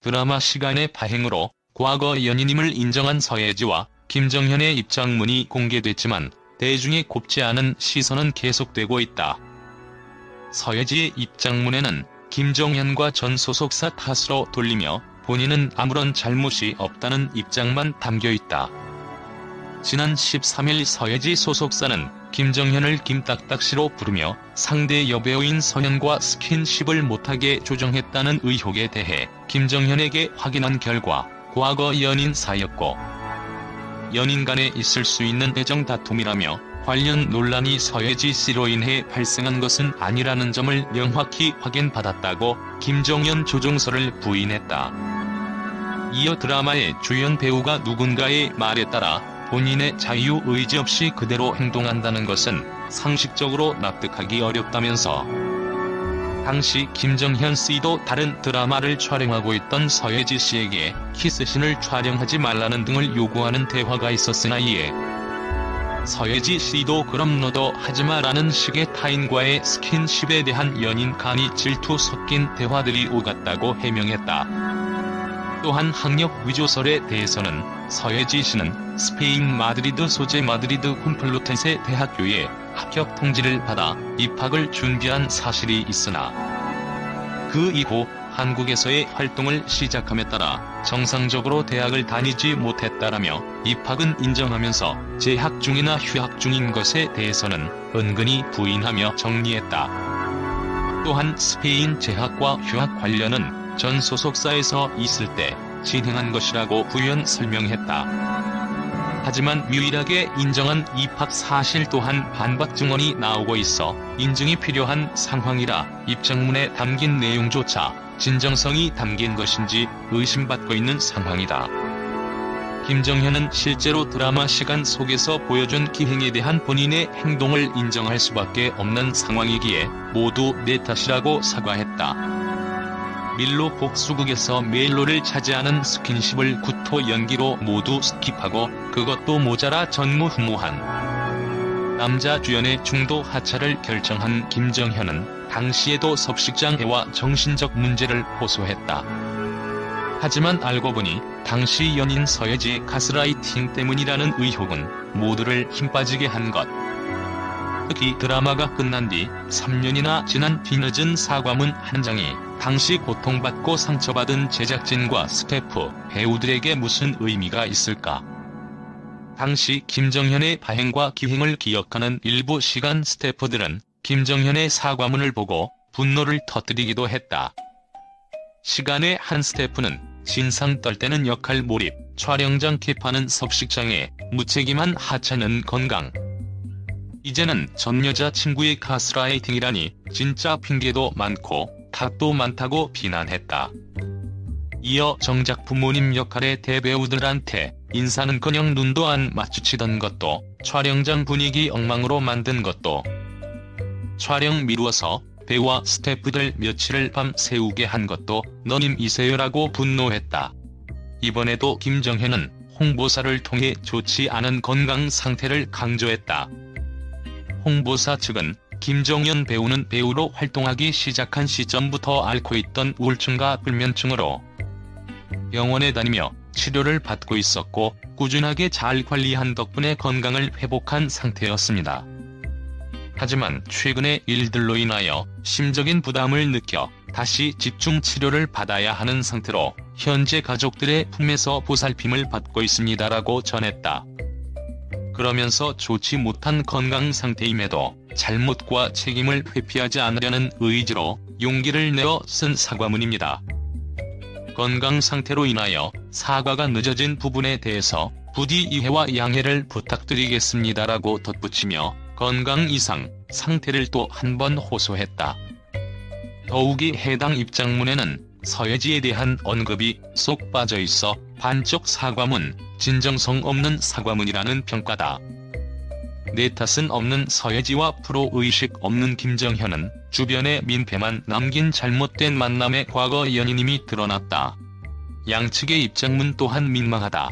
드라마 시간의 파행으로 과거 연인임을 인정한 서예지와 김정현의 입장문이 공개됐지만 대중의 곱지 않은 시선은 계속되고 있다. 서예지의 입장문에는 김정현과 전 소속사 탓으로 돌리며 본인은 아무런 잘못이 없다는 입장만 담겨있다. 지난 13일 서예지 소속사는 김정현을 김딱딱씨로 부르며 상대 여배우인 서연과 스킨십을 못하게 조정했다는 의혹에 대해 김정현에게 확인한 결과 과거 연인 사이였고 연인 간에 있을 수 있는 애정 다툼이라며 관련 논란이 서예지 씨로 인해 발생한 것은 아니라는 점을 명확히 확인받았다고 김정현 조종설을 부인했다. 이어 드라마의 주연 배우가 누군가의 말에 따라 본인의 자유의지 없이 그대로 행동한다는 것은 상식적으로 납득하기 어렵다면서 당시 김정현 씨도 다른 드라마를 촬영하고 있던 서예지 씨에게 키스신을 촬영하지 말라는 등을 요구하는 대화가 있었으나 이에 서예지 씨도 그럼 너도 하지마라는 식의 타인과의 스킨십에 대한 연인 간이 질투 섞인 대화들이 오갔다고 해명했다. 또한 학력 위조설에 대해서는 서예지 씨는 스페인 마드리드 소재 마드리드 훔플루텐세 대학교에 합격 통지를 받아 입학을 준비한 사실이 있으나 그 이후 한국에서의 활동을 시작함에 따라 정상적으로 대학을 다니지 못했다라며 입학은 인정하면서 재학 중이나 휴학 중인 것에 대해서는 은근히 부인하며 정리했다. 또한 스페인 재학과 휴학 관련은 전 소속사에서 있을 때 진행한 것이라고 부연 설명했다. 하지만 유일하게 인정한 입학 사실 또한 반박 증언이 나오고 있어 인증이 필요한 상황이라 입장문에 담긴 내용조차 진정성이 담긴 것인지 의심받고 있는 상황이다. 김정현은 실제로 드라마 시간 속에서 보여준 기행에 대한 본인의 행동을 인정할 수밖에 없는 상황이기에 모두 내 탓이라고 사과했다. 밀로 복수극에서 멜로를 차지하는 스킨십을 구토 연기로 모두 스킵하고 그것도 모자라 전무후무한 남자 주연의 중도 하차를 결정한 김정현은 당시에도 석식장애와 정신적 문제를 호소했다. 하지만 알고 보니 당시 연인 서예지의 가스라이팅 때문이라는 의혹은 모두를 힘빠지게 한 것. 특히 드라마가 끝난 뒤 3년이나 지난 뒤늦은 사과문 한 장이 당시 고통받고 상처받은 제작진과 스태프, 배우들에게 무슨 의미가 있을까? 당시 김정현의 파행과 기행을 기억하는 일부 시간 스태프들은 김정현의 사과문을 보고 분노를 터뜨리기도 했다. 시간의 한 스태프는 신상 떨때는 역할 몰입, 촬영장 킵하는 석식장애, 무책임한 하찮은 건강. 이제는 전 여자친구의 가스라이팅이라니 진짜 핑계도 많고 탓도 많다고 비난했다. 이어 정작 부모님 역할의 대배우들한테 인사는커녕 눈도 안 마주치던 것도, 촬영장 분위기 엉망으로 만든 것도, 촬영 미루어서 배우와 스태프들 며칠을 밤 새우게 한 것도 너님이세요라고 분노했다. 이번에도 김정현은 홍보사를 통해 좋지 않은 건강 상태를 강조했다. 홍보사 측은 김정현 배우는 배우로 활동하기 시작한 시점부터 앓고 있던 우울증과 불면증으로 병원에 다니며 치료를 받고 있었고 꾸준하게 잘 관리한 덕분에 건강을 회복한 상태였습니다. 하지만 최근의 일들로 인하여 심적인 부담을 느껴 다시 집중 치료를 받아야 하는 상태로 현재 가족들의 품에서 보살핌을 받고 있습니다라고 전했다. 그러면서 좋지 못한 건강 상태임에도 잘못과 책임을 회피하지 않으려는 의지로 용기를 내어 쓴 사과문입니다. 건강 상태로 인하여 사과가 늦어진 부분에 대해서 부디 이해와 양해를 부탁드리겠습니다라고 덧붙이며 건강 이상 상태를 또 한 번 호소했다. 더욱이 해당 입장문에는 서예지에 대한 언급이 쏙 빠져있어 반쪽 사과문, 진정성 없는 사과문이라는 평가다. 내 탓은 없는 서예지와 프로의식 없는 김정현은 주변에 민폐만 남긴 잘못된 만남의 과거 연인임이 드러났다. 양측의 입장문 또한 민망하다.